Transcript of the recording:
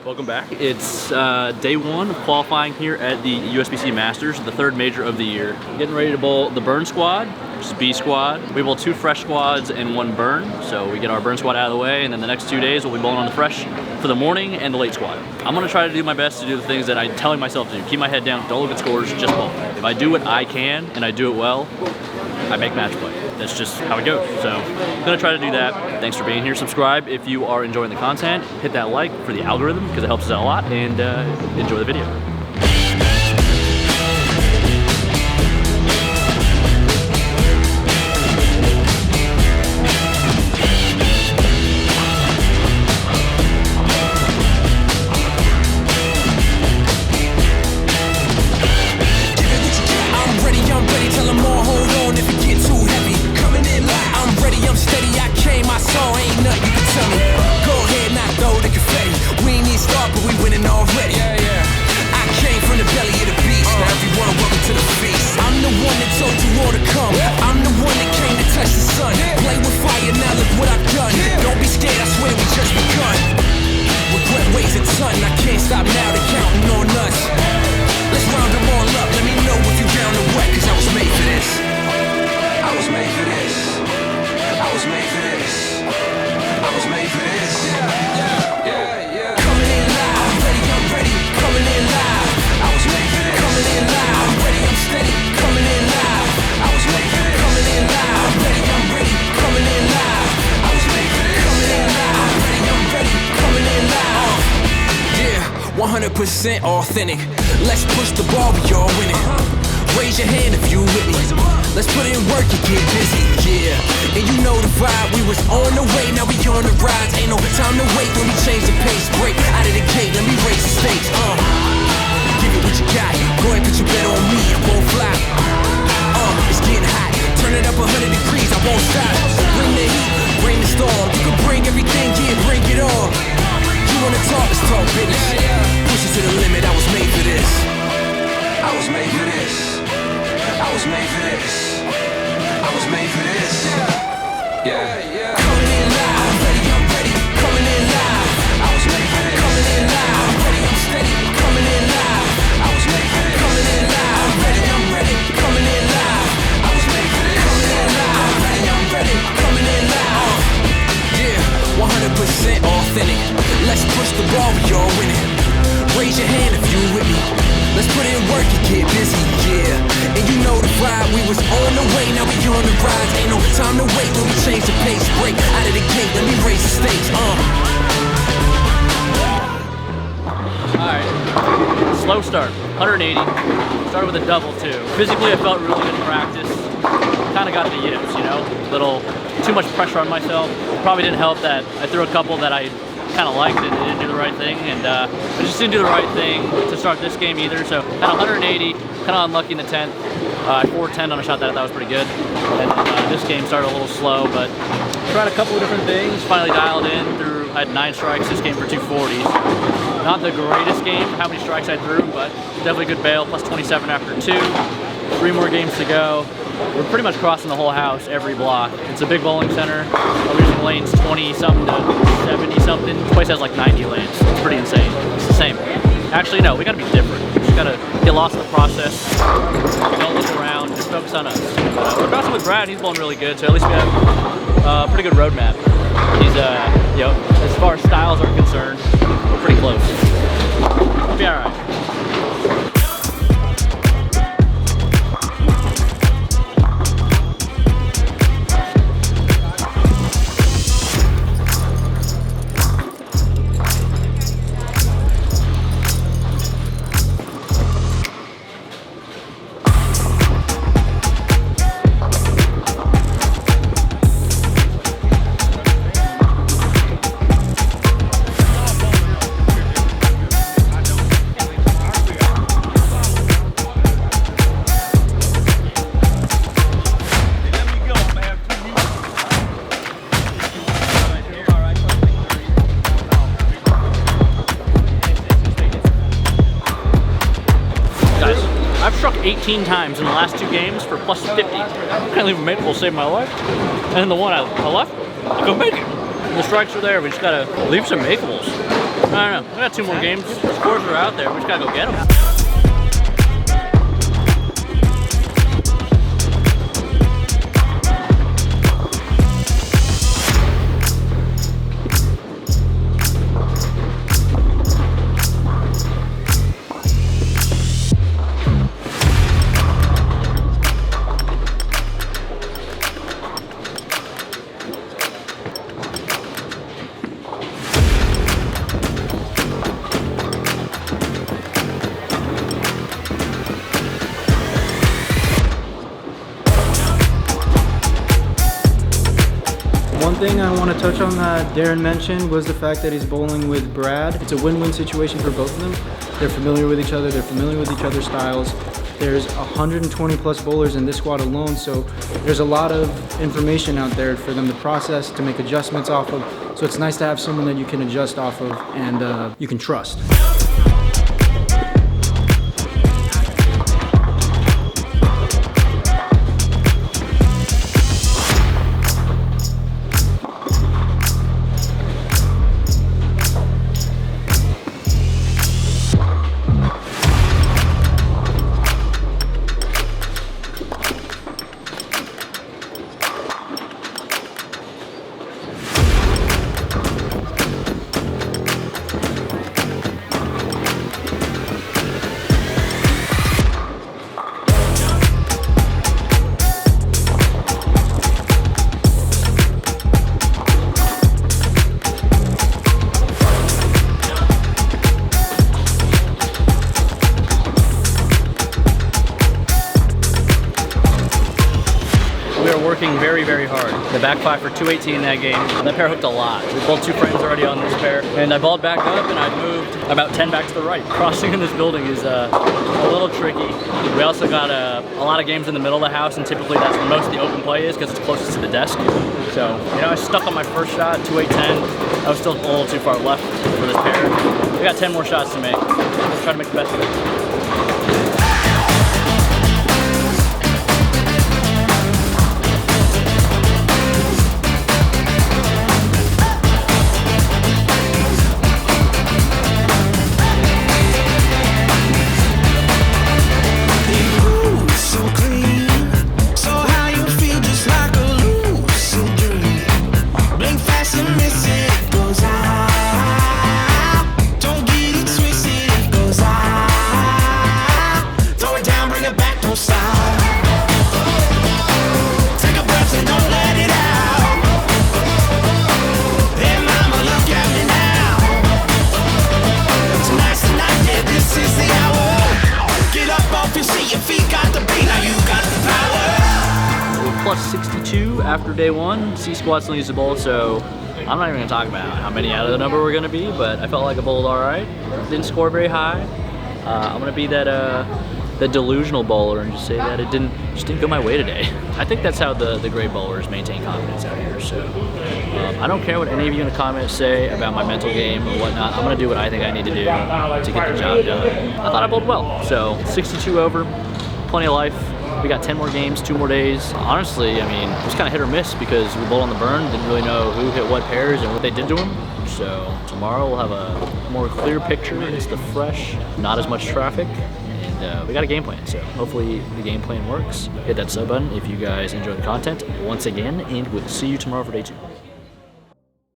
Welcome back. It's day one of qualifying here at the USBC Masters, the third major of the year. Getting ready to bowl the burn squad, which is B squad. We bowl 2 fresh squads and 1 burn, so we get our burn squad out of the way, and then the next 2 days we'll be bowling on the fresh for the morning and the late squad. I'm gonna try to do my best to do the things that I'm telling myself to do. Keep my head down, don't look at scores, just bowl. If I do what I can and I do it well, I make match play. That's just how it goes. So I'm gonna try to do that. Thanks for being here. Subscribe if you are enjoying the content. Hit that like for the algorithm because it helps us out a lot, and enjoy the video. Authentic. Let's push the ball, we all winning. Raise your hand if you with me. Let's put in work and get busy, yeah. And you know the vibe, we was on the way, now we on the rise. Ain't no time to wait when we change the pace. Break out of the gate, let me raise the stakes. Give it what you got, go ahead put your bet on me, I won't fly. It's getting hot, turn it up 100 degrees, I won't stop. Bring the heat, bring the storm. You can bring everything, yeah, bring it on. You wanna talk, let's talk business. Push it to the limit, I was made for this. I was made for this. I was made for this. I was made for this. Yeah. Coming in live, ready, I'm ready. Coming in live. I was made for this. Coming in live, I'm ready, I'm steady. Coming in live. I was made for this. Coming in live, ready, I'm ready. Coming in live. I was made for this. Coming in live, ready, I'm ready. Coming in live. Yeah, 100% authentic. Let's push the ball, we all winning. Raise your hand if you with me. Let's put in work and get busy, yeah. And you know the vibe, we was on the way, now we on the rise. Ain't no time to wait when we change the pace. Break out of the gate, let me raise the stakes, Alright, slow start, 180. Started with a double too. Physically I felt really good in practice. Kind of got the yips, you know? Little too much pressure on myself. Probably didn't help that I threw a couple that I kind of liked it, they didn't do the right thing, and I just didn't do the right thing to start this game either. So had 180, kind of unlucky in the 10th. 410 on a shot that was pretty good. And this game started a little slow, but tried a couple of different things, finally dialed in, I had 9 strikes this game for 240s. Not the greatest game for how many strikes I threw, but definitely good bail, plus 27 after 2. 3 more games to go. We're pretty much crossing the whole house every block. It's a big bowling center. We're using lanes 20-something to 70-something. This place has like 90 lanes. It's pretty insane. It's the same. Actually, no, we gotta be different. We just gotta get lost in the process. Don't look around, just focus on us. We're crossing with Brad, he's bowling really good, so at least we have a pretty good roadmap. He's, you know, as far as styles are concerned, we're pretty close. We'll be alright. I've struck 18 times in the last 2 games for plus 50. I can't leave a mate will save my life. And the one I left, I go make it. And the strikes are there, we just gotta leave some makeables. I don't know. We got 2 more games. The scores are out there. We just gotta go get them. One thing I want to touch on that Darren mentioned was the fact that he's bowling with Brad. It's a win-win situation for both of them. They're familiar with each other, they're familiar with each other's styles. There's 120 plus bowlers in this squad alone, so there's a lot of information out there for them to process, to make adjustments off of. So it's nice to have someone that you can adjust off of and you can trust. Working very, very hard. The back 5 for 218 in that game. That pair hooked a lot. We bowled 2 frames already on this pair, and I balled back up and I moved about 10 back to the right. Crossing in this building is a little tricky. We also got a lot of games in the middle of the house, and typically that's where most of the open play is because it's closest to the desk. So, you know, I stuck on my first shot, 2-8-10. I was still a little too far left for this pair. We got 10 more shots to make. Let's try to make the best of it. Plus 62 after day 1. C squad still needs to bowl, so I'm not even gonna talk about how many out of the number we're gonna be, but I felt like I bowled all right. Didn't score very high. I'm gonna be that delusional bowler and just say that it just didn't go my way today. I think that's how the great bowlers maintain confidence out here. So I don't care what any of you in the comments say about my mental game or whatnot. I'm gonna do what I think I need to do to get the job done. I thought I bowled well. So 62 over, plenty of life. We got 10 more games, 2 more days. Honestly, I mean, it was kind of hit or miss because we bowled on the burn, didn't really know who hit what pairs and what they did to them. So tomorrow we'll have a more clear picture. It's the fresh, not as much traffic. And we got a game plan, so hopefully the game plan works. Hit that sub button if you guys enjoy the content once again, and we'll see you tomorrow for day 2.